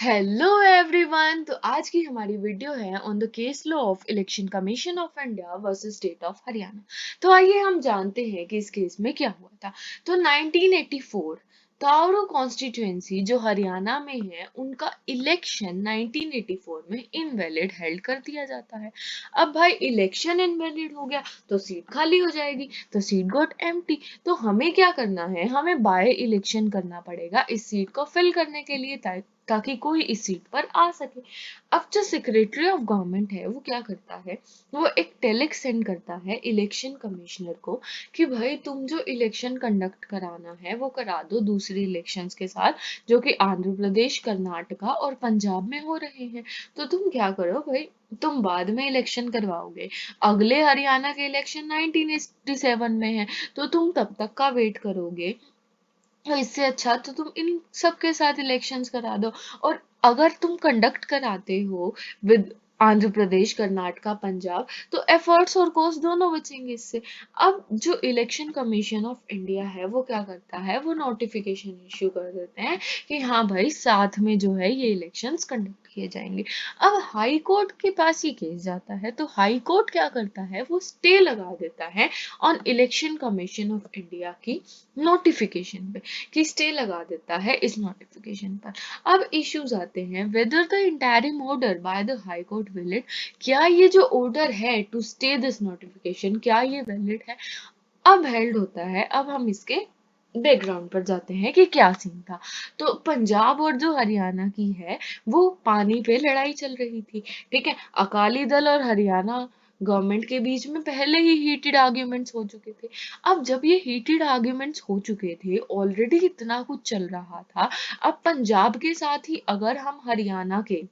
Hello everyone. तो आज की हमारी वीडियो है on the case law of election commission of India versus state of Haryana. तो आइए हम जानते हैं कि इस केस में क्या हुआ था। तो 1984 तावड़ो कॉन्स्टिट्यूएंसी जो हरियाणा में है उनका इलेक्शन 1984 में इनवैलिड हेल्ड कर दिया जाता है। अब भाई इलेक्शन इनवैलिड हो गया तो सीट खाली हो जाएगी, तो सीट गॉट एम्प्टी। तो हमें क्या करना है, हमें बाय इलेक्शन करना पड़ेगा इस सीट को फिल करने के लिए ताकि कोई इस सीट पर आ सके। अब जो सेक्रेटरी ऑफ गवर्नमेंट है वो क्या करता है, वो एक टेलेक्स सेंड करता है इलेक्शन कमिश्नर को कि भाई तुम जो इलेक्शन कंडक्ट कराना है वो करा दो दूसरे इलेक्शंस के साथ जो कि आंध्र प्रदेश, कर्नाटका और पंजाब में हो रहे हैं। तो तुम क्या करो भाई, तुम बाद में इलेक्शन करवाओगे, अगले हरियाणा के इलेक्शन 1987 में है, तो तुम तब तक का वेट करोगे। तो इससे अच्छा तो तुम इन सब के साथ इलेक्शंस करा दो। और अगर तुम कंडक्ट कराते हो विद आंध्र प्रदेश, कर्नाटका, पंजाब, तो एफर्ट्स और कॉस्ट दोनों बचेंगे इससे। अब जो इलेक्शन कमीशन ऑफ इंडिया है वो क्या करता है, वो नोटिफिकेशन इश्यू कर देते हैं कि हाँ भाई साथ में जो है ये इलेक्शंस कंडक्ट किए जाएंगे। अब हाई कोर्ट के पास ये केस जाता है, तो हाई कोर्ट क्या करता है, वो स्टे लगा देता है on election commission of India की नोटिफिकेशन पे, कि स्टे लगा देता है इस नोटिफिकेशन पर। अब इश्यूज आते हैं, whether the interim order by the high court valid, क्या ये जो ऑर्डर है टू स्टे दिस नोटिफिकेशन क्या ये वैलिड है। अब हेल्ड होता है, अब हम इसके बैकग्राउंड पर जाते हैं कि क्या सीन था। तो पंजाब और जो हरियाणा की है वो पानी पे लड़ाई चल रही थी, ठीक है। अकाली दल और हरियाणा गवर्नमेंट के बीच में पहले ही हीटेड आर्ग्यूमेंट्स हो चुके थे। अब जब ये हीटेड आर्ग्यूमेंट्स हो चुके थे, ऑलरेडी इतना कुछ चल रहा था, अब पंजाब के साथ ही अगर हम हरियाणा के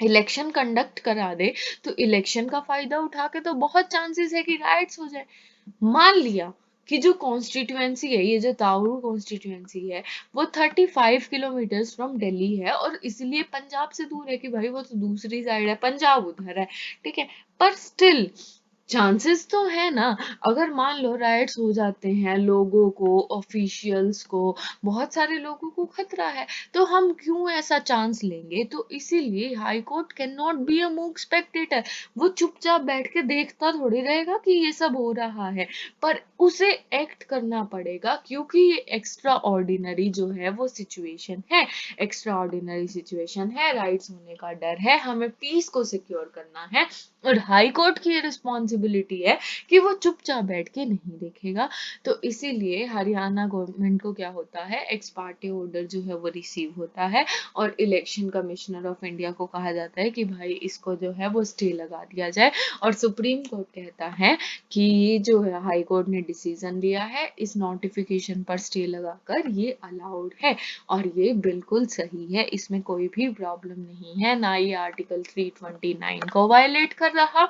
इलेक्शन कंडक्ट करा दे तो इलेक्शन का फायदा उठा के तो बहुत चांसेस है कि राइट्स हो जाए। मान लिया कि जो कॉन्स्टिट्यूएंसी है, ये जो ताउरू कॉन्स्टिट्यूएंसी है, वो 35 किलोमीटर फ्रॉम दिल्ली है और इसलिए पंजाब से दूर है कि भाई वो तो दूसरी साइड है, पंजाब उधर है, ठीक है। पर स्टिल चांसेस तो है ना। अगर मान लो राइट्स हो जाते हैं, लोगों को, ऑफिशियल्स को, बहुत सारे लोगों को खतरा है, तो हम क्यों ऐसा चांस लेंगे। तो इसीलिए high court can not be a मूक स्पेक्टेटर। वो चुपचाप बैठ के देखता थोड़ी रहेगा कि ये सब हो रहा है, पर उसे एक्ट करना पड़ेगा क्योंकि ये एक्स्ट्रा ऑर्डिनरी जो है वो सिचुएशन है, एक्स्ट्रा ऑर्डिनरी सिचुएशन है, राइट्स होने का डर है, हमें पीस को सिक्योर करना है। और हाई कोर्ट की रिस्पॉन्सिबिलिटी है कि वो चुपचाप बैठ के नहीं देखेगा। तो इसीलिए हरियाणा गवर्नमेंट को क्या होता है, एक्स पार्टी ऑर्डर जो है वो रिसीव होता है और इलेक्शन कमिश्नर ऑफ इंडिया को कहा जाता है कि भाई इसको जो है वो स्टे लगा दिया जाए। और सुप्रीम कोर्ट कहता है कि ये जो है हाई कोर्ट ने डिसीजन लिया है इस नोटिफिकेशन पर स्टे लगाकर ये अलाउड है और ये बिल्कुल सही है, इसमें कोई भी प्रॉब्लम नहीं है, ना ये आर्टिकल 329 को वायलेट कर रहा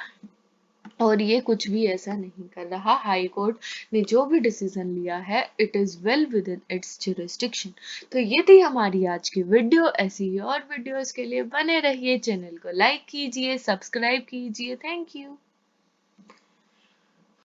और ये कुछ भी ऐसा नहीं कर रहा। हाई कोर्ट ने जो भी डिसीजन लिया है it is well with in its jurisdiction. तो ये थी हमारी आज की वीडियो। ऐसी ही और वीडियोस के लिए बने रहिए, चैनल को लाइक कीजिए, सब्सक्राइब कीजिए। Thank you.